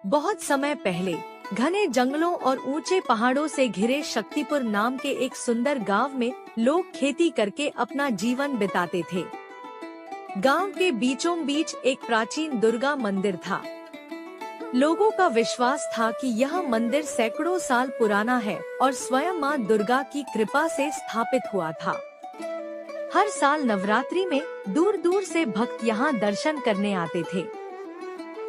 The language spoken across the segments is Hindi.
बहुत समय पहले घने जंगलों और ऊंचे पहाड़ों से घिरे शक्तिपुर नाम के एक सुंदर गांव में लोग खेती करके अपना जीवन बिताते थे। गांव के बीचों बीच एक प्राचीन दुर्गा मंदिर था। लोगों का विश्वास था कि यह मंदिर सैकड़ों साल पुराना है और स्वयं मां दुर्गा की कृपा से स्थापित हुआ था। हर साल नवरात्रि में दूर दूर से भक्त यहाँ दर्शन करने आते थे।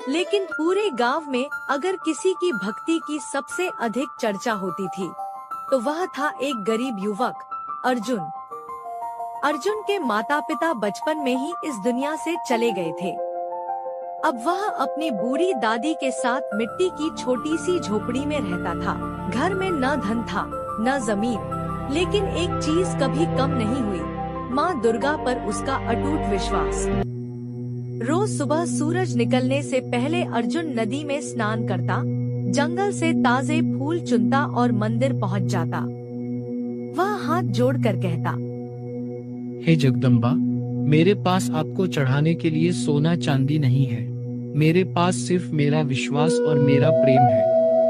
लेकिन पूरे गांव में अगर किसी की भक्ति की सबसे अधिक चर्चा होती थी तो वह था एक गरीब युवक अर्जुन। अर्जुन के माता पिता बचपन में ही इस दुनिया से चले गए थे। अब वह अपनी बूढ़ी दादी के साथ मिट्टी की छोटी सी झोपड़ी में रहता था। घर में न धन था न जमीन, लेकिन एक चीज कभी कम नहीं हुई, माँ दुर्गा पर उसका अटूट विश्वास। रोज सुबह सूरज निकलने से पहले अर्जुन नदी में स्नान करता, जंगल से ताजे फूल चुनता और मंदिर पहुंच जाता। वह हाथ जोड़कर कहता, हे जगदम्बा, मेरे पास आपको चढ़ाने के लिए सोना चांदी नहीं है। मेरे पास सिर्फ मेरा विश्वास और मेरा प्रेम है।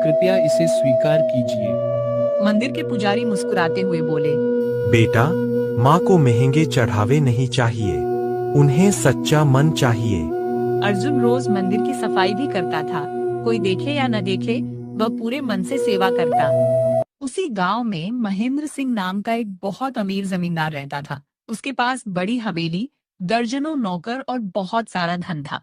कृपया इसे स्वीकार कीजिए। मंदिर के पुजारी मुस्कुराते हुए बोले, बेटा, माँ को महंगे चढ़ावे नहीं चाहिए, उन्हें सच्चा मन चाहिए। अर्जुन रोज मंदिर की सफाई भी करता था। कोई देखे या न देखे, वह पूरे मन से सेवा करता। उसी गांव में महेंद्र सिंह नाम का एक बहुत अमीर जमींदार रहता था। उसके पास बड़ी हवेली, दर्जनों नौकर और बहुत सारा धन था।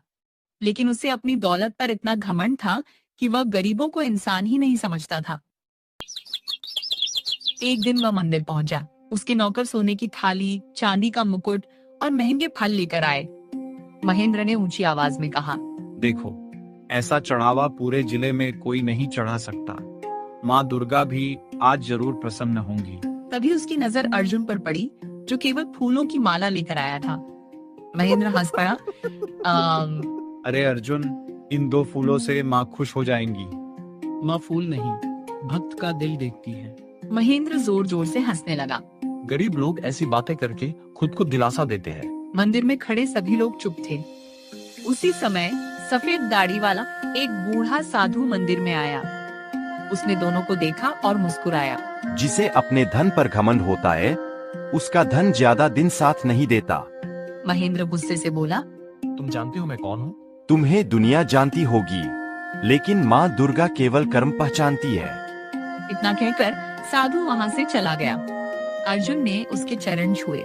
लेकिन उसे अपनी दौलत पर इतना घमंड था कि वह गरीबों को इंसान ही नहीं समझता था। एक दिन वह मंदिर पहुंचा। उसके नौकर सोने की थाली, चांदी का मुकुट और महंगे फल लेकर आए। महेंद्र ने ऊंची आवाज में कहा, देखो, ऐसा चढ़ावा पूरे जिले में कोई नहीं चढ़ा सकता। माँ दुर्गा भी आज जरूर प्रसन्न होंगी। तभी उसकी नजर अर्जुन पर पड़ी, जो केवल फूलों की माला लेकर आया था। महेंद्र हंस पड़ा। अरे अर्जुन, इन 2 फूलों से माँ खुश हो जाएंगी। माँ फूल नहीं, भक्त का दिल देखती है। महेंद्र जोर जोर से हंसने लगा। गरीब लोग ऐसी बातें करके खुद को दिलासा देते हैं। मंदिर में खड़े सभी लोग चुप थे। उसी समय सफेद दाढ़ी वाला एक बूढ़ा साधु मंदिर में आया। उसने दोनों को देखा और मुस्कुराया। जिसे अपने धन पर घमंड होता है, उसका धन ज्यादा दिन साथ नहीं देता। महेंद्र गुस्से से बोला, तुम जानते हो मैं कौन हूँ? तुम्हें दुनिया जानती होगी, लेकिन माँ दुर्गा केवल कर्म पहचानती है। इतना कहकर साधु वहाँ से चला गया। अर्जुन ने उसके चरण छुए।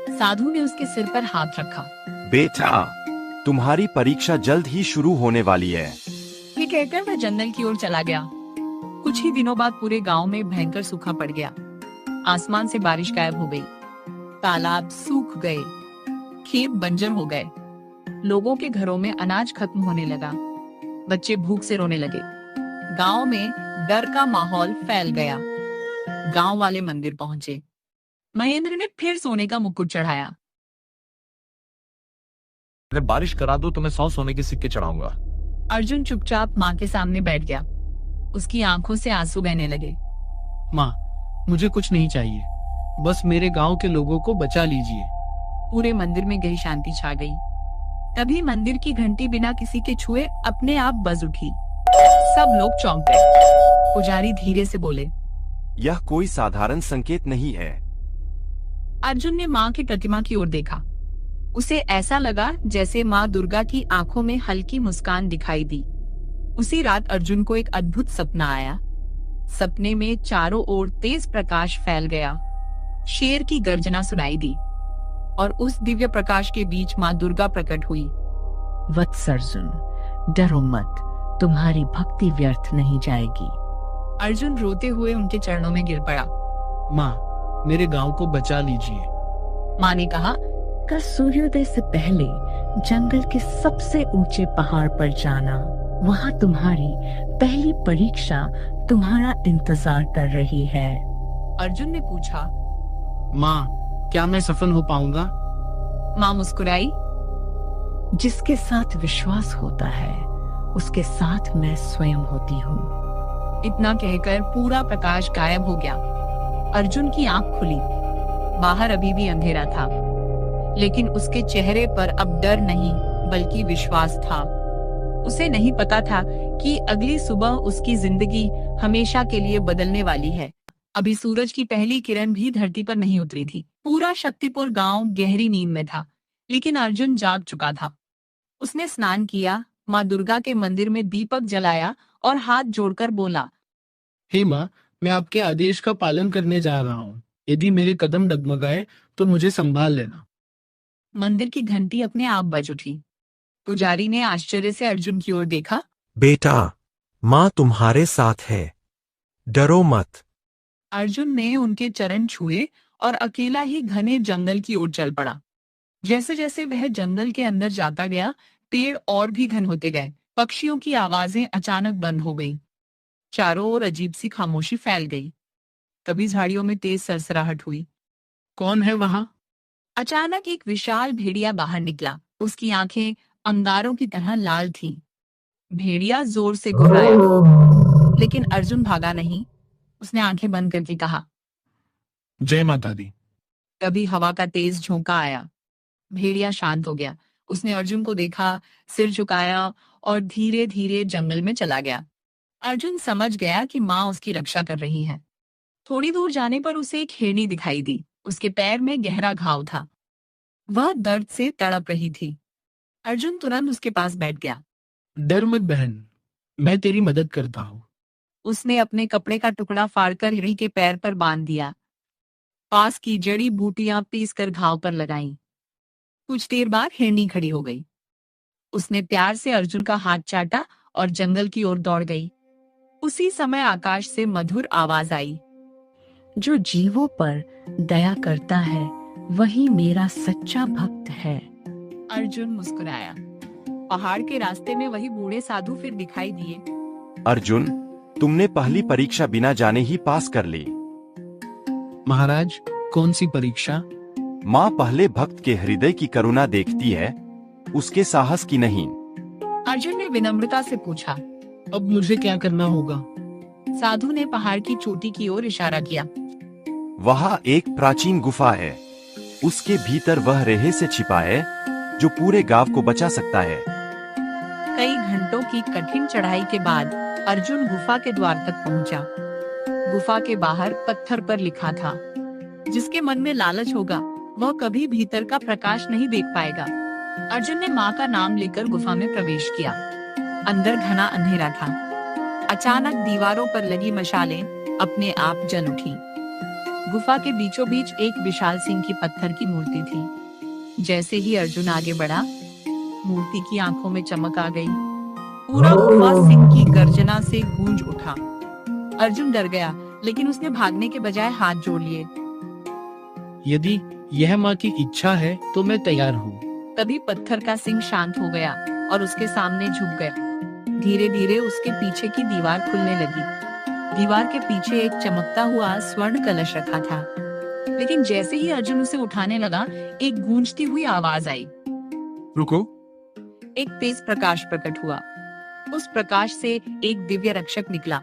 साधु ने उसके सिर पर हाथ रखा। बेटा, तुम्हारी परीक्षा जल्द ही शुरू होने वाली है। ये कहकर वह जंगल की ओर चला गया। कुछ ही दिनों बाद पूरे गांव में भयंकर सूखा पड़ गया। आसमान से बारिश गायब हो गई। तालाब सूख गए, खेत बंजर हो गए। लोगों के घरों में अनाज खत्म होने लगा। बच्चे भूख से रोने लगे। गांव में डर का माहौल फैल गया। गांव वाले मंदिर पहुंचे। महेंद्र ने फिर सोने का मुकुट चढ़ाया। अगर बारिश करा दो तो मैं 100 सोने के सिक्के चढ़ाऊंगा। अर्जुन चुपचाप माँ के सामने बैठ गया। उसकी आंखों से आंसू बहने लगे। माँ, मुझे कुछ नहीं चाहिए, बस मेरे गांव के लोगों को बचा लीजिए। पूरे मंदिर में गहरी शांति छा गई। तभी मंदिर की घंटी बिना किसी के छुए अपने आप बज उठी। सब लोग चौंक गए। पुजारी धीरे से बोले, यह कोई साधारण संकेत नहीं है। अर्जुन ने माँ की प्रतिमा की ओर देखा। उसे ऐसा लगा जैसे माँ दुर्गा की आंखों में हल्की मुस्कान दिखाई दी। उसी रात अर्जुन को एक अद्भुत सपना आया। सपने में चारों ओर तेज प्रकाश फैल गया। शेर की गर्जना सुनाई दी और उस दिव्य प्रकाश के बीच माँ दुर्गा प्रकट हुई। वत्स अर्जुन, डरो मत, तुम्हारी भक्ति व्यर्थ नहीं जाएगी। अर्जुन रोते हुए उनके चरणों में गिर पड़ा। माँ, मेरे गांव को बचा लीजिए। माँ ने कहा, कल सूर्योदय से पहले जंगल के सबसे ऊंचे पहाड़ पर जाना। वहाँ तुम्हारी पहली परीक्षा तुम्हारा इंतजार कर रही है। अर्जुन ने पूछा, माँ, क्या मैं सफल हो पाऊंगा? माँ मुस्कुराई। जिसके साथ विश्वास होता है, उसके साथ मैं स्वयं होती हूँ। इतना कहकर पूरा प्रकाश गायब हो गया। अर्जुन की आंख खुली। बाहर अभी भी अंधेरा था, लेकिन उसके चेहरे पर अब डर नहीं बल्कि विश्वास था। उसे नहीं पता था कि अगली सुबह उसकी जिंदगी हमेशा के लिए बदलने वाली है। अभी सूरज की पहली किरण भी धरती पर नहीं उतरी थी। पूरा शक्तिपुर गांव गहरी नींद में था, लेकिन अर्जुन जाग चुका था। उसने स्नान किया, माँ दुर्गा के मंदिर में दीपक जलाया और हाथ जोड़कर बोला, हे माँ, मैं आपके आदेश का पालन करने जा रहा हूँ। यदि मेरे कदम डगमगाए तो मुझे संभाल लेना। मंदिर की घंटी अपने आप बज उठी। पुजारी ने आश्चर्य से अर्जुन की ओर देखा। बेटा, माँ तुम्हारे साथ है, डरो मत। अर्जुन ने उनके चरण छुए और अकेला ही घने जंगल की ओर चल पड़ा। जैसे जैसे वह जंगल के अंदर जाता गया, पेड़ और भी घन होते गए। पक्षियों की आवाजें अचानक बंद हो गईं। चारों ओर अजीब सी खामोशी फैल गई। तभी झाड़ियों में तेज सरसराहट हुई। कौन है वहाँ? अचानक एक विशाल भेड़िया बाहर निकला। उसकी आंखें अंगारों की तरह लाल थीं। भेड़िया जोर से गुर्राया, लेकिन अर्जुन भागा नहीं। उसने आंखें बंद करके कहा, जय माता दी। तभी हवा का तेज झोंका आया। भेड़िया शांत हो गया। उसने अर्जुन को देखा, सिर झुकाया और धीरे धीरे जंगल में चला गया। अर्जुन समझ गया कि माँ उसकी रक्षा कर रही है। थोड़ी दूर जाने पर उसे एक हिरनी दिखाई दी। उसके पैर में गहरा घाव था। वह दर्द से तड़प रही थी। अर्जुन तुरंत उसके पास बैठ गया। डर मत बहन, मैं तेरी मदद करता हूँ। उसने अपने कपड़े का टुकड़ा फाड़कर हिरनी के पैर पर बांध दिया। पास की जड़ी बूटियां पीसकर घाव पर लगाईं। कुछ देर बाद हिरनी खड़ी हो गई। उसने प्यार से अर्जुन का हाथ चाटा और जंगल की ओर दौड़ गई। उसी समय आकाश से मधुर आवाज आई, जो जीवों पर दया करता है वही मेरा सच्चा भक्त है। अर्जुन मुस्कुराया। पहाड़ के रास्ते में वही बूढ़े साधु फिर दिखाई दिए। अर्जुन, तुमने पहली परीक्षा बिना जाने ही पास कर ली। महाराज, कौन सी परीक्षा? माँ पहले भक्त के हृदय की करुणा देखती है, उसके साहस की नहीं। अर्जुन ने विनम्रता से पूछा। अब मुझे क्या करना होगा? साधु ने पहाड़ की चोटी की ओर इशारा किया। वहाँ एक प्राचीन गुफा है, उसके भीतर वह रेहे से छिपा है जो पूरे गांव को बचा सकता है। कई घंटों की कठिन चढ़ाई के बाद अर्जुन गुफा के द्वार तक पहुंचा। गुफा के बाहर पत्थर पर लिखा था, जिसके मन में लालच होगा वह कभी भीतर का प्रकाश नहीं देख पाएगा। अर्जुन ने माँ का नाम लेकर गुफा में प्रवेश किया। अंदर घना अंधेरा था। अचानक दीवारों पर लगी मशालें अपने आप जल उठी। गुफा के बीचों बीच एक विशाल सिंह की पत्थर की मूर्ति थी। जैसे ही अर्जुन आगे बढ़ा, मूर्ति की आंखों में चमक आ गई। पूरा गुफा सिंह की गर्जना से गूंज उठा। अर्जुन डर गया, लेकिन उसने भागने के बजाय हाथ जोड़ लिए। यदि यह माँ की इच्छा है तो मैं तैयार हूँ। तभी पत्थर का सिंह शांत हो गया और उसके सामने झुक गया। धीरे धीरे उसके पीछे की दीवार खुलने लगी। दीवार के पीछे एक चमकता हुआ स्वर्ण कलश रखा था। लेकिन जैसे ही अर्जुन उसे उठाने लगा, एक गूंजती हुई आवाज आई। रुको। एक तेज प्रकाश प्रकट हुआ। उस प्रकाश से एक दिव्य रक्षक निकला।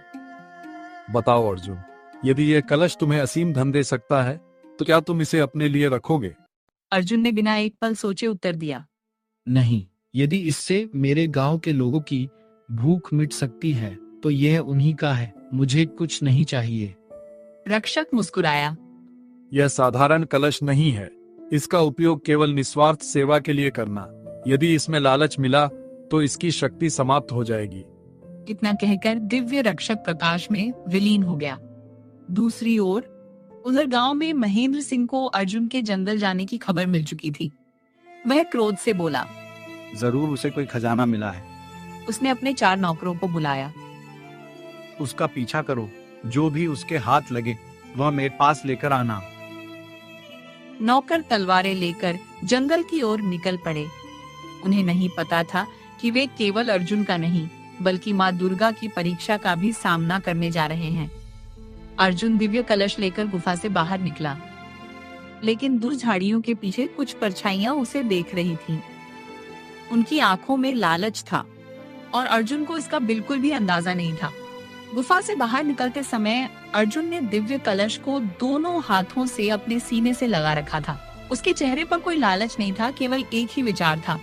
बताओ अर्जुन, यदि यह कलश तुम्हें असीम धन दे सकता है तो क्या तुम इसे अपने लिए रखोगे? अर्जुन ने बिना एक पल सोचे उत्तर दिया, नहीं, यदि इससे मेरे गांव के लोगों की भूख मिट सकती है तो यह उन्हीं का है, मुझे कुछ नहीं चाहिए। रक्षक मुस्कुराया। यह साधारण कलश नहीं है, इसका उपयोग केवल निस्वार्थ सेवा के लिए करना। यदि इसमें लालच मिला तो इसकी शक्ति समाप्त हो जाएगी। इतना कहकर दिव्य रक्षक प्रकाश में विलीन हो गया। दूसरी ओर उधर गांव में महेंद्र सिंह को अर्जुन के जंगल जाने की खबर मिल चुकी थी। वह क्रोध से बोला, जरूर उसे कोई खजाना मिला है। उसने अपने 4 नौकरों को बुलाया। उसका पीछा करो, जो भी उसके हाथ लगे वह मेरे पास लेकर आना। नौकर तलवारें लेकर जंगल की ओर निकल पड़े। उन्हें नहीं पता था कि वे केवल अर्जुन का नहीं, बल्कि माँ दुर्गा की परीक्षा का भी सामना करने जा रहे हैं। अर्जुन दिव्य कलश लेकर गुफा से बाहर निकला, लेकिन दूर झाड़ियों के पीछे कुछ परछाइयां उसे देख रही थीं। उनकी आंखों में लालच था और अर्जुन को इसका बिल्कुल भी अंदाजा नहीं था। गुफा से बाहर निकलते समय अर्जुन ने दिव्य कलश को दोनों हाथों से अपने सीने से लगा रखा था। उसके चेहरे पर कोई लालच नहीं था, केवल एक ही विचार था,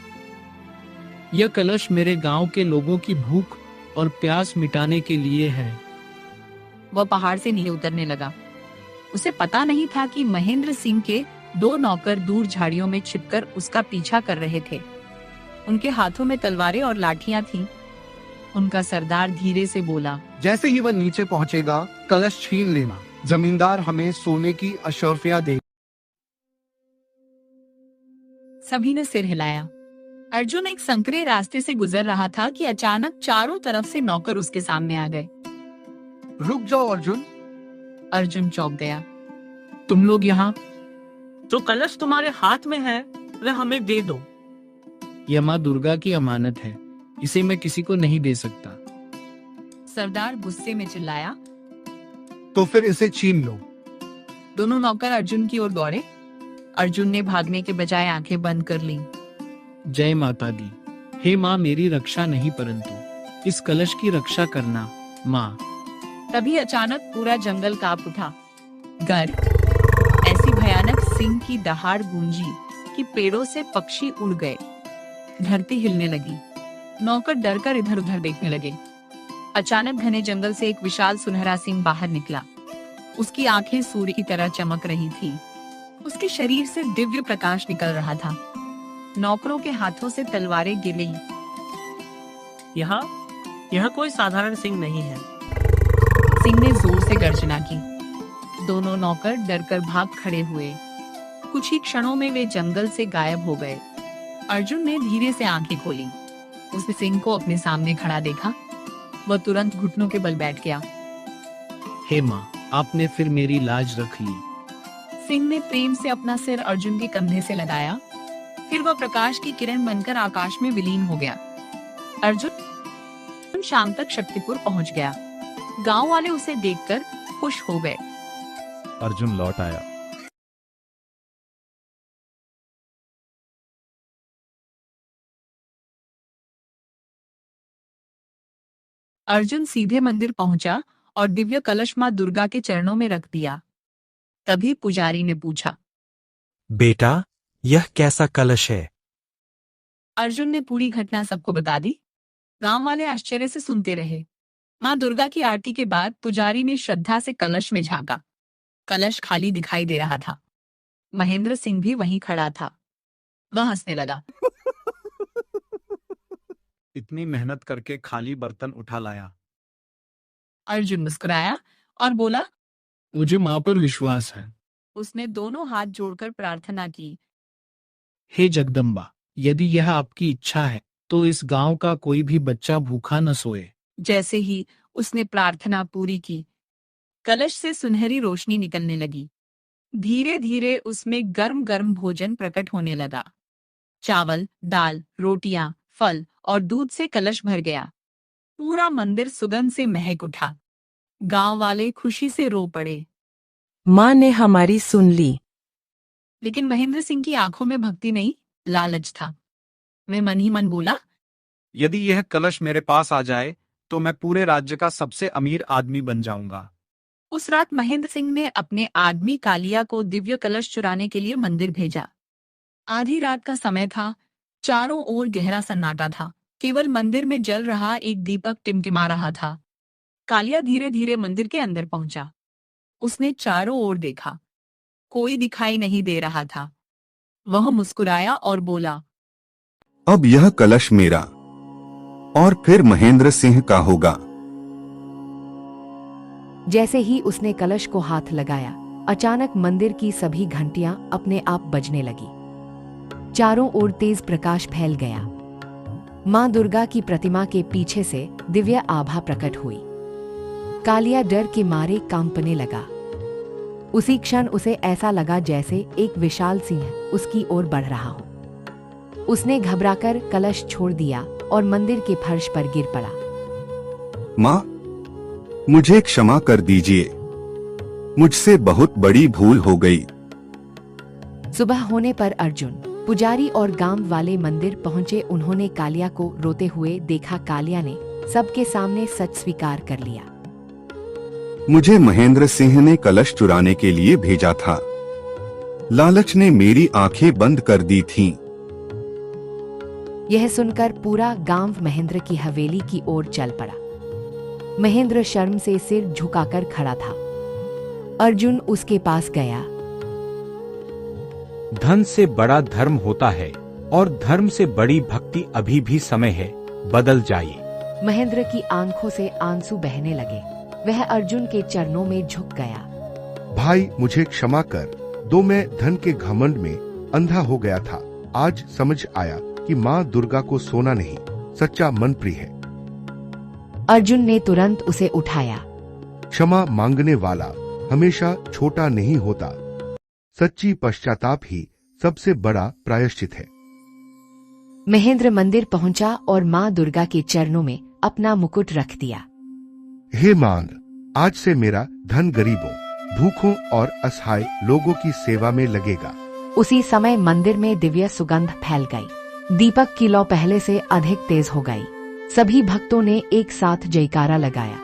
यह कलश मेरे गांव के लोगों की भूख और प्यास मिटाने के लिए है। वह पहाड़ से नीचे उतरने लगा। उसे पता नहीं था कि महेंद्र सिंह के 2 नौकर दूर झाड़ियों में छिपकर उसका पीछा कर रहे थे। उनके हाथों में तलवारें और लाठियां थीं। उनका सरदार धीरे से बोला, जैसे ही वह नीचे पहुंचेगा कलश छीन लेना, जमींदार हमें सोने की अशर्फिया दे। सभी ने सिर हिलाया। अर्जुन एक संकरे रास्ते से गुजर रहा था कि अचानक चारों तरफ से नौकर उसके सामने आ गए। रुक जाओ अर्जुन। अर्जुन चौंक गया। तुम लोग यहाँ? जो कलश तुम्हारे हाथ में है वह हमें दे दो। यह माँ दुर्गा की अमानत है, इसे मैं किसी को नहीं दे सकता। सरदार गुस्से में चिल्लाया। तो फिर इसे छीन लो। दोनों नौकर अर्जुन की ओर दौड़े। अर्जुन ने भागने के बजाय आंखें बंद कर लीं। जय माता दी। हे माँ, मेरी रक्षा नहीं परंतु इस कलश की रक्षा करना माँ। तभी अचानक पूरा जंगल कांप उठा। गर ऐसी भयानक सिंह की दहाड़ गूंजी कि पेड़ों से पक्षी उड़ गए। धरती हिलने लगी। नौकर डरकर इधर उधर देखने लगे। अचानक घने जंगल से एक विशाल सुनहरा सिंह बाहर निकला। उसकी आंखें सूर्य की तरह चमक रही थी। उसके शरीर से दिव्य प्रकाश निकल रहा था। नौकरों के हाथों से तलवारें गिरी। यह कोई साधारण सिंह नहीं है। सिंह ने जोर से गर्जना की। दोनों नौकर डरकर भाग खड़े हुए। कुछ ही क्षणों में वे जंगल से गायब हो गए। अर्जुन ने धीरे से आंखें खोली। उसने सिंह को अपने सामने खड़ा देखा। वह तुरंत घुटनों के बल बैठ गया। हे माँ, आपने फिर मेरी लाज रख ली। सिंह ने प्रेम से अपना सिर अर्जुन के कंधे से लगाया। फिर वह प्रकाश की किरण बनकर आकाश में विलीन हो गया। अर्जुन शाम तक शक्तिपुर पहुंच गया। गांव वाले उसे देखकर खुश हो गए। अर्जुन लौट आया। अर्जुन सीधे मंदिर पहुंचा और दिव्य कलश मां दुर्गा के चरणों में रख दिया। तभी पुजारी ने पूछा, बेटा, यह कैसा कलश है? अर्जुन ने पूरी घटना सबको बता दी। गांव वाले आश्चर्य से सुनते रहे। मां दुर्गा की आरती के बाद पुजारी ने श्रद्धा से कलश में झांका। कलश खाली दिखाई दे रहा था। महेंद्र सिंह भी वहीं खड़ा था। वह हंसने लगा। इतनी मेहनत करके खाली बर्तन उठा लाया। अर्जुन मुस्कुराया और बोला, मुझे माँ पर विश्वास है। उसने दोनों हाथ जोड़कर प्रार्थना की। हे जगदम्बा, यदि यह आपकी इच्छा है तो इस गांव का कोई भी बच्चा भूखा न सोए। जैसे ही उसने प्रार्थना पूरी की, कलश से सुनहरी रोशनी निकलने लगी। धीरे धीरे उसमें गर्म गर्म भोजन प्रकट होने लगा। चावल, दाल, रोटियां, फल और दूध से कलश भर गया। पूरा मंदिर सुगंध से महक उठा। गांव वाले खुशी से रो पड़े। माँ ने हमारी सुन ली। लेकिन महेंद्र सिंह की आंखों में भक्ति नहीं, लालच था। वह मन ही मन बोला, यदि यह कलश मेरे पास आ जाए तो मैं पूरे राज्य का सबसे अमीर आदमी बन जाऊंगा। उस रात महेंद्र सिंह ने अपने आदमी कालिया को दिव्य कलश चुराने के लिए मंदिर भेजा। आधी रात का समय था। चारों ओर गहरा सन्नाटा था। केवल मंदिर में जल रहा एक दीपक टिमटिमा रहा था। कालिया धीरे धीरे मंदिर के अंदर पहुंचा। उसने चारों ओर देखा। कोई दिखाई नहीं दे रहा था। वह मुस्कुराया और बोला, अब यह कलश मेरा और फिर महेंद्र सिंह का होगा। जैसे ही उसने कलश को हाथ लगाया, अचानक मंदिर की सभी घंटियां अपने आप बजने लगी। चारों ओर तेज प्रकाश फैल गया। मां दुर्गा की प्रतिमा के पीछे से दिव्य आभा प्रकट हुई। कालिया डर के मारे कांपने लगा। उसी क्षण उसे ऐसा लगा जैसे एक विशाल सिंह उसकी ओर बढ़ रहा हो। उसने घबराकर कलश छोड़ दिया और मंदिर के फर्श पर गिर पड़ा। माँ, मुझे क्षमा कर दीजिए। मुझसे बहुत बड़ी भूल हो गई। सुबह होने पर अर्जुन, पुजारी और गांव वाले मंदिर पहुंचे। उन्होंने कालिया को रोते हुए देखा। कालिया ने सबके सामने सच स्वीकार कर लिया। मुझे महेंद्र सिंह ने कलश चुराने के लिए भेजा था। लालच ने मेरी आंखें बंद कर दी थीं। यह सुनकर पूरा गांव महेंद्र की हवेली की ओर चल पड़ा। महेंद्र शर्म से सिर झुकाकर खड़ा था। अर्जुन उसके पास गया। धन से बड़ा धर्म होता है और धर्म से बड़ी भक्ति। अभी भी समय है, बदल जाइए। महेंद्र की आंखों से आंसू बहने लगे। वह अर्जुन के चरणों में झुक गया। भाई मुझे क्षमा कर दो, मैं धन के घमंड में अंधा हो गया था। आज समझ आया कि माँ दुर्गा को सोना नहीं, सच्चा मन प्रिय है। अर्जुन ने तुरंत उसे उठाया। क्षमा मांगने वाला हमेशा छोटा नहीं होता। सच्ची पश्चाताप ही सबसे बड़ा प्रायश्चित है। महेंद्र मंदिर पहुंचा और माँ दुर्गा के चरणों में अपना मुकुट रख दिया। हे मां, आज से मेरा धन गरीबों, भूखों और असहाय लोगों की सेवा में लगेगा। उसी समय मंदिर में दिव्य सुगंध फैल गई। दीपक की लौ पहले से अधिक तेज हो गई। सभी भक्तों ने एक साथ जयकारा लगाया।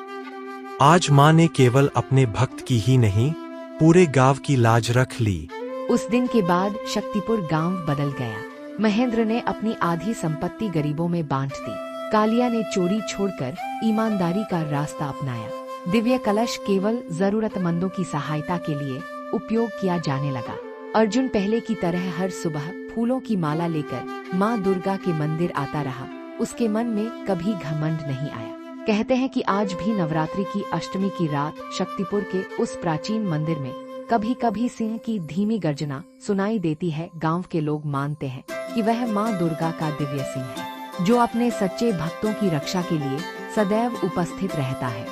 आज माँ ने केवल अपने भक्त की ही नहीं, पूरे गांव की लाज रख ली। उस दिन के बाद शक्तिपुर गांव बदल गया। महेंद्र ने अपनी आधी संपत्ति गरीबों में बांट दी। कालिया ने चोरी छोड़कर ईमानदारी का रास्ता अपनाया। दिव्य कलश केवल जरूरतमंदों की सहायता के लिए उपयोग किया जाने लगा। अर्जुन पहले की तरह हर सुबह फूलों की माला लेकर माँ दुर्गा के मंदिर आता रहा। उसके मन में कभी घमंड नहीं आया। कहते हैं कि आज भी नवरात्रि की अष्टमी की रात शक्तिपुर के उस प्राचीन मंदिर में कभी कभी सिंह की धीमी गर्जना सुनाई देती है। गांव के लोग मानते हैं कि वह माँ दुर्गा का दिव्य सिंह है, जो अपने सच्चे भक्तों की रक्षा के लिए सदैव उपस्थित रहता है।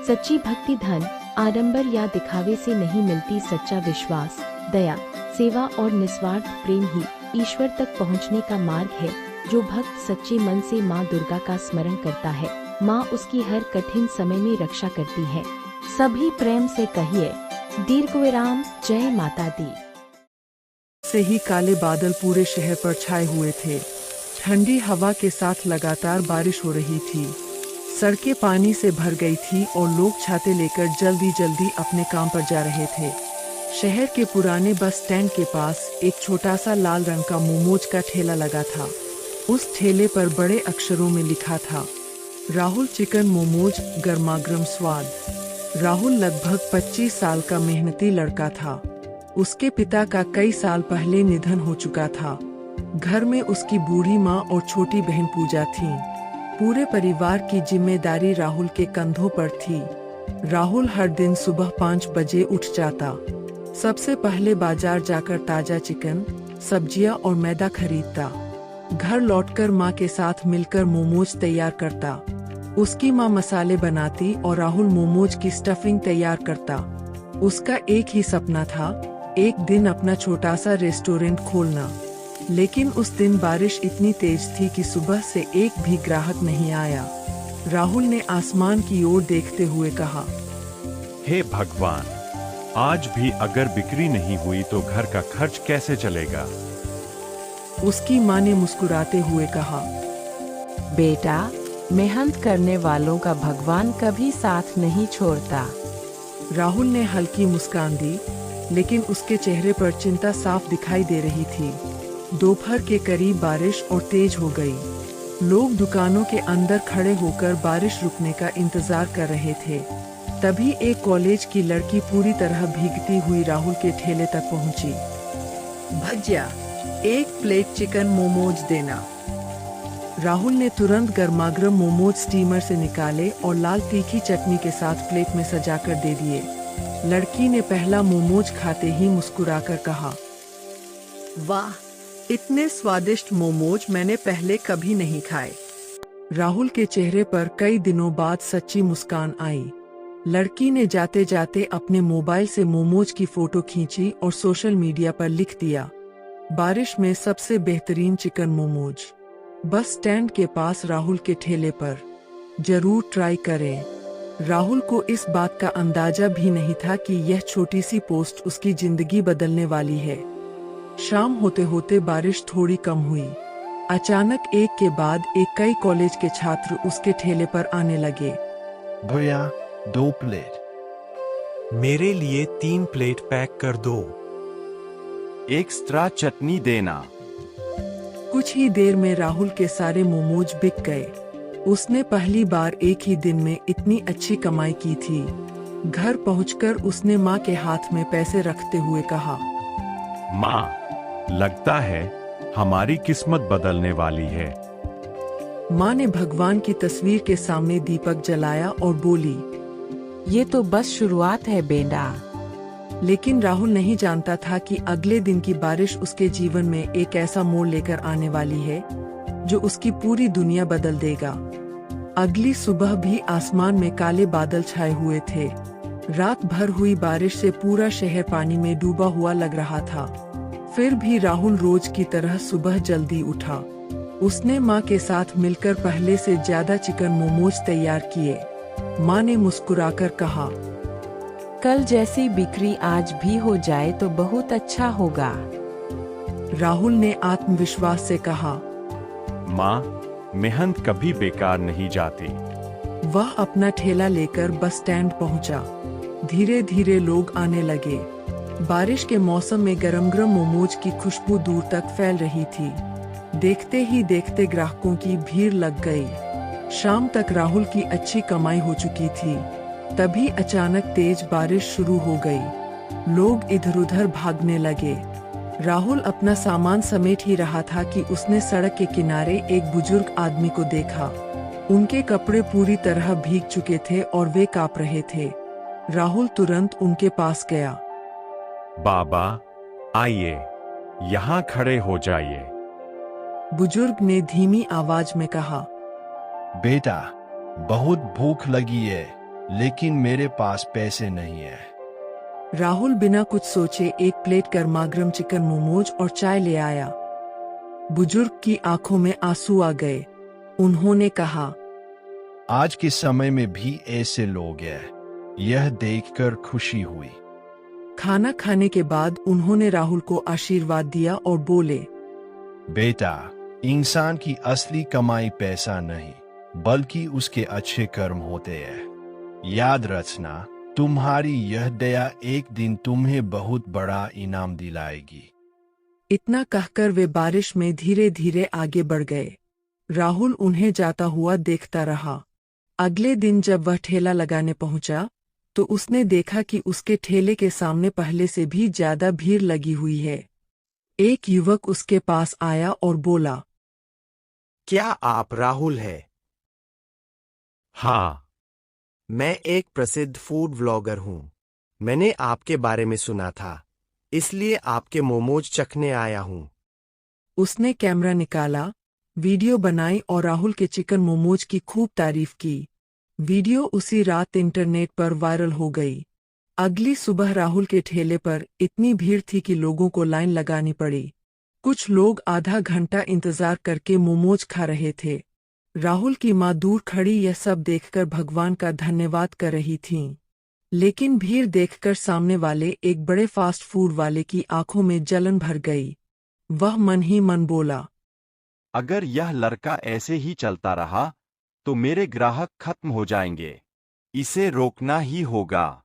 सच्ची भक्ति धन, आडंबर या दिखावे से नहीं मिलती। सच्चा विश्वास, दया, सेवा और निस्वार्थ प्रेम ही ईश्वर तक पहुंचने का मार्ग है। जो भक्त सच्चे मन से माँ दुर्गा का स्मरण करता है, माँ उसकी हर कठिन समय में रक्षा करती है। सभी प्रेम से कहिए दीर्घ विराम, जय माता दी। से ही काले बादल पूरे शहर पर छाए हुए थे। ठंडी हवा के साथ लगातार बारिश हो रही थी। सड़कें पानी से भर गई थी और लोग छाते लेकर जल्दी जल्दी अपने काम पर जा रहे थे। शहर के पुराने बस स्टैंड के पास एक छोटा सा लाल रंग का मोमोज का ठेला लगा था। उस ठेले पर बड़े अक्षरों में लिखा था, राहुल चिकन मोमोज, गर्मागर्म स्वाद। राहुल लगभग 25 साल का मेहनती लड़का था। उसके पिता का कई साल पहले निधन हो चुका था। घर में उसकी बूढ़ी माँ और छोटी बहन पूजा थी। पूरे परिवार की जिम्मेदारी राहुल के कंधों पर थी। राहुल हर दिन सुबह 5 बजे उठ जाता। सबसे पहले बाजार जाकर ताजा चिकन, सब्जियां और मैदा खरीदता। घर लौटकर माँ के साथ मिलकर मोमोज तैयार करता। उसकी माँ मसाले बनाती और राहुल मोमोज की स्टफिंग तैयार करता। उसका एक ही सपना था, एक दिन अपना छोटा सा रेस्टोरेंट खोलना। लेकिन उस दिन बारिश इतनी तेज थी कि सुबह से एक भी ग्राहक नहीं आया। राहुल ने आसमान की ओर देखते हुए कहा, हे भगवान, आज भी अगर बिक्री नहीं हुई तो घर का खर्च कैसे चलेगा। उसकी माँ ने मुस्कुराते हुए कहा, बेटा, मेहनत करने वालों का भगवान कभी साथ नहीं छोड़ता। राहुल ने हल्की मुस्कान दी, लेकिन उसके चेहरे पर चिंता साफ दिखाई दे रही थी। दोपहर के करीब बारिश और तेज हो गई। लोग दुकानों के अंदर खड़े होकर बारिश रुकने का इंतजार कर रहे थे। तभी एक कॉलेज की लड़की पूरी तरह भीगती हुई राहुल के ठेले तक पहुंची। भैया, 1 प्लेट चिकन मोमोज देना। राहुल ने तुरंत गर्मागर्म मोमोज स्टीमर से निकाले और लाल तीखी चटनी के साथ प्लेट में सजाकर दे दिए। लड़की ने पहला मोमोज खाते ही मुस्कुराकर कहा, वाह, इतने स्वादिष्ट मोमोज मैंने पहले कभी नहीं खाए। राहुल के चेहरे पर कई दिनों बाद सच्ची मुस्कान आई। लड़की ने जाते जाते अपने मोबाइल से मोमोज की फोटो खींची और सोशल मीडिया पर लिख दिया, बारिश में सबसे बेहतरीन चिकन मोमोज, बस स्टैंड के पास राहुल के ठेले पर, जरूर ट्राई करें। राहुल को इस बात का अंदाजा भी नहीं था कि यह छोटी सी पोस्ट उसकी जिंदगी बदलने वाली है। शाम होते होते बारिश थोड़ी कम हुई। अचानक एक के बाद एक कई कॉलेज के छात्र उसके ठेले पर आने लगे। भैया, 2 प्लेट। मेरे लिए 3 प्लेट पैक कर दो। एक्स्ट्रा चटनी देना। कुछ ही देर में राहुल के सारे मोमोज बिक गए। उसने पहली बार एक ही दिन में इतनी अच्छी कमाई की थी। घर पहुंचकर उसने माँ के हाथ में पैसे रखते हुए कहा, माँ, लगता है हमारी किस्मत बदलने वाली है। माँ ने भगवान की तस्वीर के सामने दीपक जलाया और बोली, ये तो बस शुरुआत है बेटा। लेकिन राहुल नहीं जानता था कि अगले दिन की बारिश उसके जीवन में एक ऐसा मोड़ लेकर आने वाली है जो उसकी पूरी दुनिया बदल देगा। अगली सुबह भी आसमान में काले बादल छाए हुए थे। रात भर हुई बारिश से पूरा शहर पानी में डूबा हुआ लग रहा था। फिर भी राहुल रोज की तरह सुबह जल्दी उठा। उसने माँ के साथ मिलकर पहले से ज्यादा चिकन मोमोज तैयार किए। माँ ने मुस्कुराकर कहा, कल जैसी बिक्री आज भी हो जाए तो बहुत अच्छा होगा। राहुल ने आत्मविश्वास से कहा, माँ, मेहनत कभी बेकार नहीं जाती। वह अपना ठेला लेकर बस स्टैंड पहुंचा। धीरे धीरे लोग आने लगे। बारिश के मौसम में गरम गरम मोमोज की खुशबू दूर तक फैल रही थी। देखते ही देखते ग्राहकों की भीड़ लग गई। शाम तक राहुल की अच्छी कमाई हो चुकी थी। तभी अचानक तेज बारिश शुरू हो गई। लोग इधर उधर भागने लगे। राहुल अपना सामान समेट ही रहा था कि उसने सड़क के किनारे एक बुजुर्ग आदमी को देखा। उनके कपड़े पूरी तरह भीग चुके थे और वे कांप रहे थे। राहुल तुरंत उनके पास गया। बाबा, आइए, यहाँ खड़े हो जाइए। बुजुर्ग ने धीमी आवाज में कहा, बेटा, बहुत भूख लगी है, लेकिन मेरे पास पैसे नहीं है। राहुल बिना कुछ सोचे एक प्लेट गर्मागर्म चिकन मोमोज और चाय ले आया। बुजुर्ग की आंखों में आंसू आ गए। उन्होंने कहा, आज के समय में भी ऐसे लोग हैं। यह देखकर खुशी हुई। खाना खाने के बाद उन्होंने राहुल को आशीर्वाद दिया और बोले, बेटा, इंसान की असली कमाई पैसा नहीं, बल्कि उसके अच्छे कर्म होते हैं। याद रखना, तुम्हारी यह दया एक दिन तुम्हें बहुत बड़ा इनाम दिलाएगी। इतना कहकर वे बारिश में धीरे धीरे आगे बढ़ गए। राहुल उन्हें जाता हुआ देखता रहा। अगले दिन जब वह ठेला लगाने पहुंचा, तो उसने देखा कि उसके ठेले के सामने पहले से भी ज्यादा भीड़ लगी हुई है। एक युवक उसके पास आया और बोला, क्या आप राहुल है? हाँ, मैं एक प्रसिद्ध फूड व्लॉगर हूँ। मैंने आपके बारे में सुना था, इसलिए आपके मोमोज चखने आया हूँ। उसने कैमरा निकाला, वीडियो बनाई और राहुल के चिकन मोमोज की खूब तारीफ की। वीडियो उसी रात इंटरनेट पर वायरल हो गई। अगली सुबह राहुल के ठेले पर इतनी भीड़ थी कि लोगों को लाइन लगानी पड़ी। कुछ लोग आधा घंटा इंतजार करके मोमोज खा रहे थे। राहुल की माँ दूर खड़ी यह सब देखकर भगवान का धन्यवाद कर रही थीं। लेकिन भीड़ देखकर सामने वाले एक बड़े फास्ट फूड वाले की आंखों में जलन भर गई। वह मन ही मन बोला, अगर यह लड़का ऐसे ही चलता रहा तो मेरे ग्राहक खत्म हो जाएंगे। इसे रोकना ही होगा।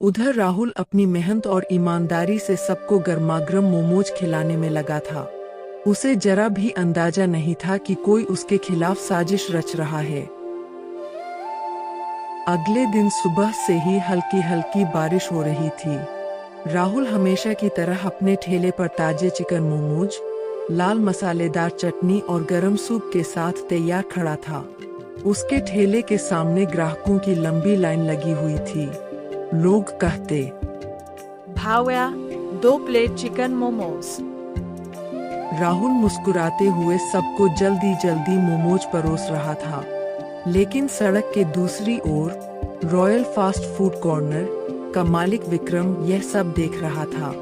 उधर राहुल अपनी मेहनत और ईमानदारी से सबको गर्मागर्म मोमोज खिलाने में लगा था। उसे जरा भी अंदाजा नहीं था कि कोई उसके खिलाफ साजिश रच रहा है। अगले दिन सुबह से ही हल्की हल्की बारिश हो रही थी। राहुल हमेशा की तरह अपने ठेले पर ताजे चिकन मोमोज, लाल मसालेदार चटनी और गरम सूप के साथ तैयार खड़ा था। उसके ठेले के सामने ग्राहकों की लंबी लाइन लगी हुई थी। लोग कहते, भावया 2 प्लेट चिकन मोमोज। राहुल मुस्कुराते हुए सबको जल्दी जल्दी मोमोज परोस रहा था। लेकिन सड़क के दूसरी ओर रॉयल फास्ट फूड कॉर्नर का मालिक विक्रम यह सब देख रहा था।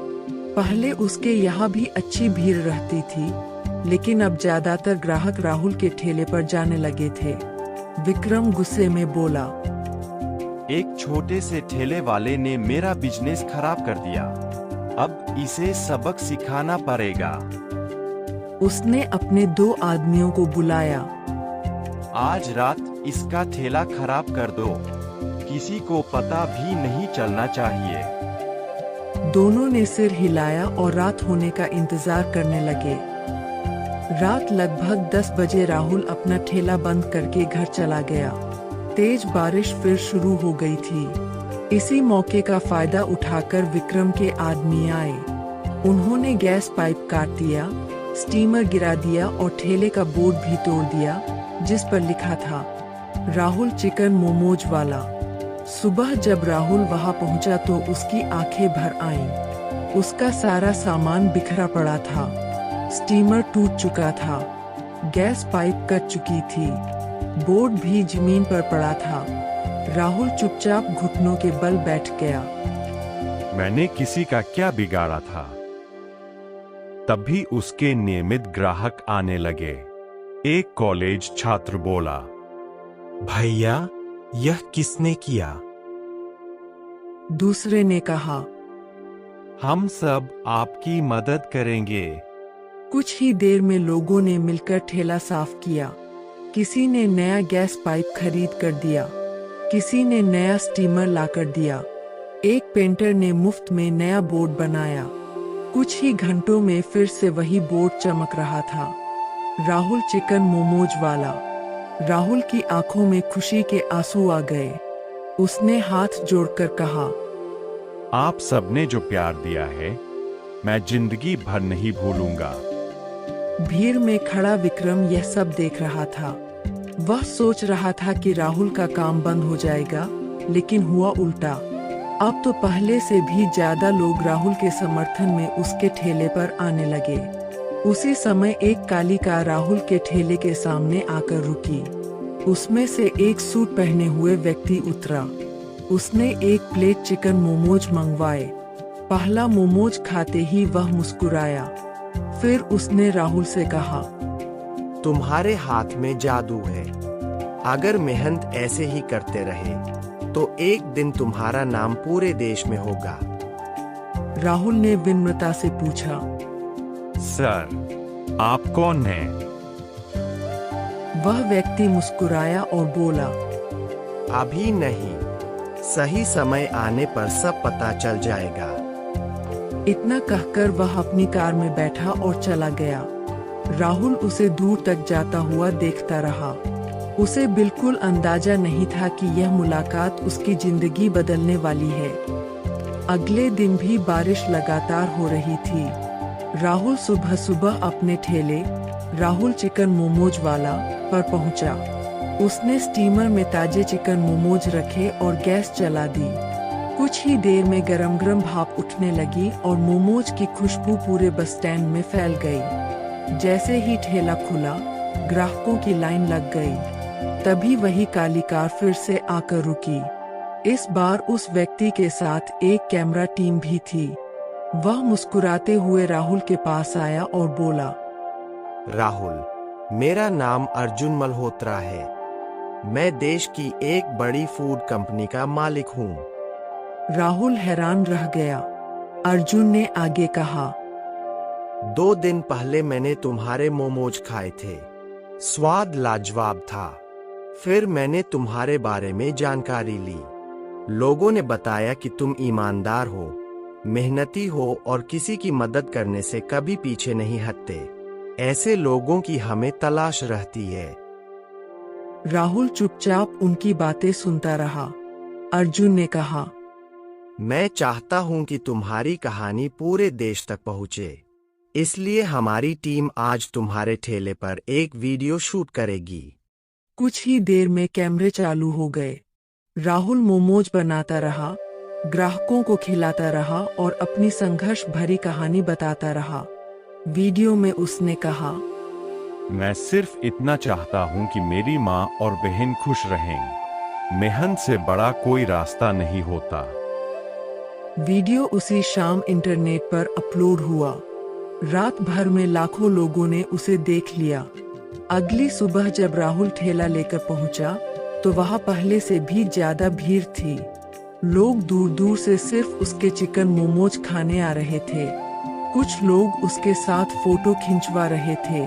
पहले उसके यहाँ भी अच्छी भीड़ रहती थी, लेकिन अब ज्यादातर ग्राहक राहुल के ठेले पर जाने लगे थे। विक्रम गुस्से में बोला, एक छोटे से ठेले वाले ने मेरा बिजनेस खराब कर दिया। अब इसे सबक सिखाना पड़ेगा। उसने अपने 2 आदमियों को बुलाया। आज रात इसका ठेला खराब कर दो। किसी को पता भी नहीं चलना चाहिए। दोनों ने सिर हिलाया और रात होने का इंतजार करने लगे। रात लगभग 10 बजे राहुल अपना ठेला बंद करके घर चला गया। तेज बारिश फिर शुरू हो गई थी। इसी मौके का फायदा उठाकर विक्रम के आदमी आए। उन्होंने गैस पाइप काट दिया, स्टीमर गिरा दिया और ठेले का बोर्ड भी तोड़ दिया जिस पर लिखा था राहुल चिकन मोमोज वाला। सुबह जब राहुल वहां पहुंचा तो उसकी आंखें भर आईं। उसका सारा सामान बिखरा पड़ा था। स्टीमर टूट चुका था, गैस पाइप कट चुकी थी, बोर्ड भी जमीन पर पड़ा था। राहुल चुपचाप घुटनों के बल बैठ गया। मैंने किसी का क्या बिगाड़ा था? तभी उसके नियमित ग्राहक आने लगे। एक कॉलेज छात्र बोला, भैया, यह किसने किया? दूसरे ने कहा, हम सब आपकी मदद करेंगे। कुछ ही देर में लोगों ने मिलकर ठेला साफ किया। किसी ने नया गैस पाइप खरीद कर दिया, किसी ने नया स्टीमर लाकर दिया, एक पेंटर ने मुफ्त में नया बोर्ड बनाया। कुछ ही घंटों में फिर से वही बोर्ड चमक रहा था, राहुल चिकन मोमोज वाला। राहुल की आंखों में खुशी के आंसू आ गए। उसने हाथ जोड़कर कहा, आप सबने जो प्यार दिया है, मैं जिंदगी भर नहीं भूलूंगा। भीड़ में खड़ा विक्रम यह सब देख रहा था। वह सोच रहा था कि राहुल का काम बंद हो जाएगा, लेकिन हुआ उल्टा। अब तो पहले से भी ज्यादा लोग राहुल के समर्थन में उसके ठेले पर आने लगे। उसी समय एक काली कार राहुल के ठेले के सामने आकर रुकी। उसमें से एक सूट पहने हुए व्यक्ति उतरा। उसने एक प्लेट चिकन मोमोज मंगवाए। पहला मोमोज खाते ही वह मुस्कुराया। फिर उसने राहुल से कहा, तुम्हारे हाथ में जादू है। अगर मेहनत ऐसे ही करते रहे तो एक दिन तुम्हारा नाम पूरे देश में होगा। राहुल ने विनम्रता से पूछा, सर, आप कौन हैं? वह व्यक्ति मुस्कुराया और बोला, अभी नहीं, सही समय आने पर सब पता चल जाएगा। इतना कहकर वह अपनी कार में बैठा और चला गया। राहुल उसे दूर तक जाता हुआ देखता रहा। उसे बिल्कुल अंदाजा नहीं था कि यह मुलाकात उसकी जिंदगी बदलने वाली है। अगले दिन भी बारिश लगातार हो रही थी। राहुल सुबह सुबह अपने ठेले राहुल चिकन मोमोज वाला पर पहुंचा। उसने स्टीमर में ताजे चिकन मोमोज रखे और गैस चला दी। कुछ ही देर में गरम गरम भाप उठने लगी और मोमोज की खुशबू पूरे बस स्टैंड में फैल गई। जैसे ही ठेला खुला, ग्राहकों की लाइन लग गई। तभी वही काली कार फिर से आकर रुकी। इस बार उस व्यक्ति के साथ एक कैमरा टीम भी थी। वह मुस्कुराते हुए राहुल के पास आया और बोला, राहुल, मेरा नाम अर्जुन मल्होत्रा है। मैं देश की एक बड़ी फूड कंपनी का मालिक हूँ। राहुल हैरान रह गया। अर्जुन ने आगे कहा, 2 दिन पहले मैंने तुम्हारे मोमोज खाए थे। स्वाद लाजवाब था। फिर मैंने तुम्हारे बारे में जानकारी ली। लोगों ने बताया कि तुम ईमानदार हो, मेहनती हो और किसी की मदद करने से कभी पीछे नहीं हटते। ऐसे लोगों की हमें तलाश रहती है। राहुल चुपचाप उनकी बातें सुनता रहा। अर्जुन ने कहा, मैं चाहता हूं कि तुम्हारी कहानी पूरे देश तक पहुंचे। इसलिए हमारी टीम आज तुम्हारे ठेले पर एक वीडियो शूट करेगी। कुछ ही देर में कैमरे चालू हो गए। राहुल मोमोज बनाता रहा, ग्राहकों को खिलाता रहा और अपनी संघर्ष भरी कहानी बताता रहा। वीडियो में उसने कहा, मैं सिर्फ इतना चाहता हूं कि मेरी माँ और बहन खुश रहें। मेहनत से बड़ा कोई रास्ता नहीं होता। वीडियो उसी शाम इंटरनेट पर अपलोड हुआ। रात भर में लाखों लोगों ने उसे देख लिया। अगली सुबह जब राहुल ठेला लेकर पहुंचा, तो वहां पहले से भी ज्यादा भीड़ थी। लोग दूर दूर से सिर्फ उसके चिकन मोमोज खाने आ रहे थे। कुछ लोग उसके साथ फोटो खिंचवा रहे थे,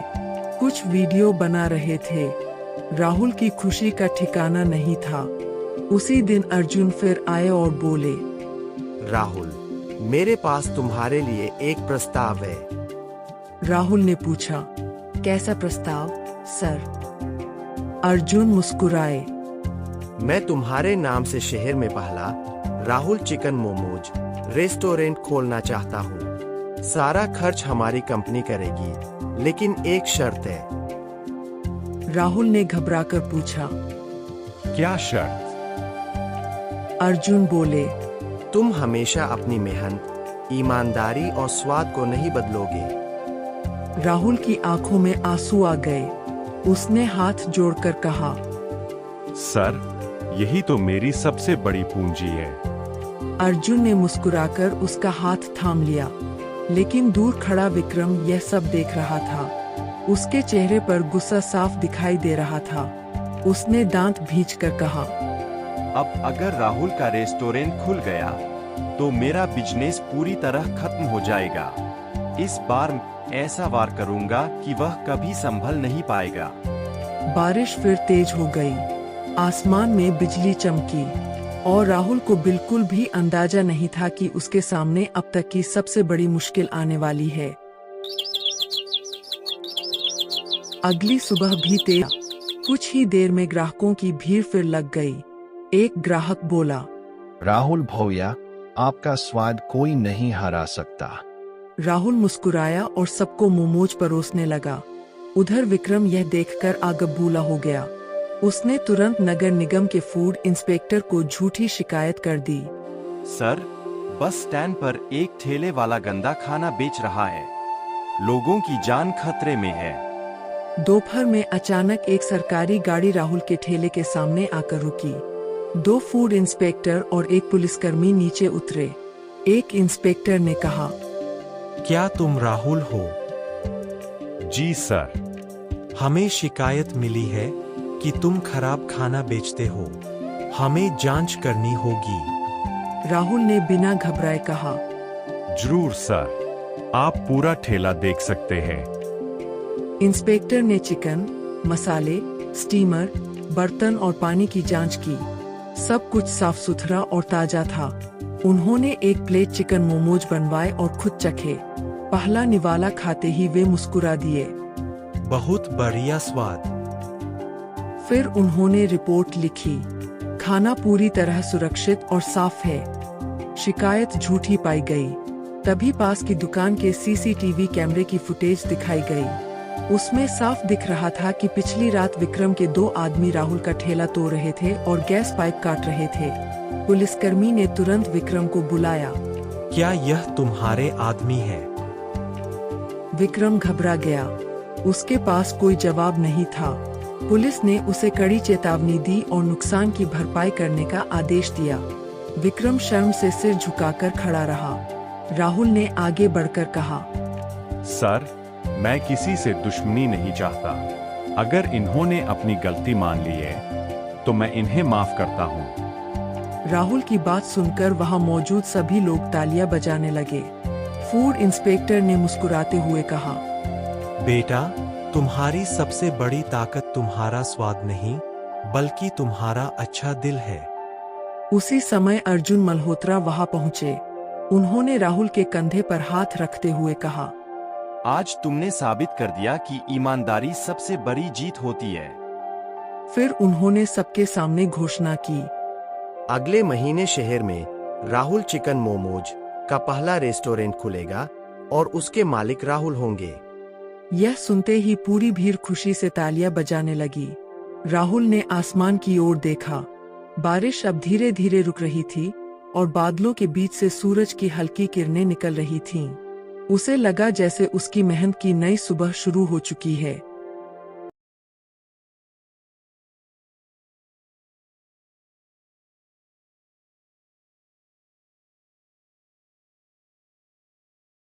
कुछ वीडियो बना रहे थे। राहुल की खुशी का ठिकाना नहीं था। उसी दिन अर्जुन फिर आए और बोले, राहुल, मेरे पास तुम्हारे लिए एक प्रस्ताव है। राहुल ने पूछा, कैसा प्रस्ताव, सर? अर्जुन मुस्कुराए। मैं तुम्हारे नाम से शहर में पहला राहुल चिकन मोमोज रेस्टोरेंट खोलना चाहता हूँ। सारा खर्च हमारी कंपनी करेगी, लेकिन एक शर्त है। राहुल ने घबराकर पूछा, क्या शर्त? अर्जुन बोले, तुम हमेशा अपनी मेहनत, ईमानदारी और स्वाद को नहीं बदलोगे। राहुल की आंखों में आंसू आ गए। उसने हाथ जोड़कर कहा, सर, यही तो मेरी सबसे बड़ी पूंजी है। अर्जुन ने मुस्कुराकर उसका हाथ थाम लिया, लेकिन दूर खड़ा विक्रम यह सब देख रहा था। उसके चेहरे पर गुस्सा साफ दिखाई दे रहा था। उसने दांत भींचकर कहा, अब अगर राहुल का रेस्टोरेंट खुल गया तो मेरा बिजनेस पूरी तरह खत्म हो जाएगा। इस बार ऐसा वार करूंगा कि वह कभी संभल नहीं पाएगा। बारिश फिर तेज हो गई। आसमान में बिजली चमकी और राहुल को बिल्कुल भी अंदाजा नहीं था कि उसके सामने अब तक की सबसे बड़ी मुश्किल आने वाली है। अगली सुबह भी तेज। कुछ ही देर में ग्राहकों की भीड़ फिर लग गई। एक ग्राहक बोला, राहुल भैया, आपका स्वाद कोई नहीं हरा सकता। राहुल मुस्कुराया और सबको मोमोज परोसने लगा। उधर विक्रम यह देखकर आगबूला हो गया। उसने तुरंत नगर निगम के फूड इंस्पेक्टर को झूठी शिकायत कर दी। सर, बस स्टैंड पर एक ठेले वाला गंदा खाना बेच रहा है। लोगों की जान खतरे में है। दोपहर में अचानक एक सरकारी गाड़ी राहुल के ठेले के सामने आकर रुकी। 2 फूड इंस्पेक्टर और एक पुलिसकर्मी नीचे उतरे। एक इंस्पेक्टर ने कहा, क्या तुम राहुल हो? जी सर। हमें शिकायत मिली है कि तुम खराब खाना बेचते हो। हमें जांच करनी होगी। राहुल ने बिना घबराए कहा, जरूर सर, आप पूरा ठेला देख सकते हैं। इंस्पेक्टर ने चिकन, मसाले, स्टीमर, बर्तन और पानी की जांच की। सब कुछ साफ सुथरा और ताजा था। उन्होंने एक प्लेट चिकन मोमोज बनवाए और खुद चखे। पहला निवाला खाते ही वे मुस्कुरा दिए। बहुत बढ़िया स्वाद। फिर उन्होंने रिपोर्ट लिखी। खाना पूरी तरह सुरक्षित और साफ है। शिकायत झूठी पाई गई। तभी पास की दुकान के सीसीटीवी कैमरे की फुटेज दिखाई गई। उसमें साफ दिख रहा था कि पिछली रात विक्रम के 2 आदमी राहुल का ठेला तोड़ रहे थे और गैस पाइप काट रहे थे। पुलिसकर्मी ने तुरंत विक्रम को बुलाया। क्या यह तुम्हारे आदमी है? विक्रम घबरा गया। उसके पास कोई जवाब नहीं था। पुलिस ने उसे कड़ी चेतावनी दी और नुकसान की भरपाई करने का आदेश दिया। विक्रम शर्म से सिर झुकाकर खड़ा रहा। राहुल ने आगे बढ़कर कहा, सर, मैं किसी से दुश्मनी नहीं चाहता। अगर इन्होंने अपनी गलती मान ली है तो मैं इन्हें माफ करता हूँ। राहुल की बात सुनकर वहाँ मौजूद सभी लोग तालियां बजाने लगे। फूड इंस्पेक्टर ने मुस्कुराते हुए कहा, बेटा, तुम्हारी सबसे बड़ी ताकत तुम्हारा स्वाद नहीं, बल्कि तुम्हारा अच्छा दिल है। उसी समय अर्जुन मल्होत्रा वहाँ पहुँचे। उन्होंने राहुल के कंधे पर हाथ रखते हुए कहा, आज तुमने साबित कर दिया कि ईमानदारी सबसे बड़ी जीत होती है। फिर उन्होंने सबके सामने घोषणा की, अगले महीने शहर में राहुल चिकन मोमोज का पहला रेस्टोरेंट खुलेगा और उसके मालिक राहुल होंगे। यह सुनते ही पूरी भीड़ खुशी से तालियां बजाने लगी। राहुल ने आसमान की ओर देखा। बारिश अब धीरे धीरे रुक रही थी और बादलों के बीच से सूरज की हल्की किरणें निकल रही थीं। उसे लगा जैसे उसकी मेहनत की नई सुबह शुरू हो चुकी है।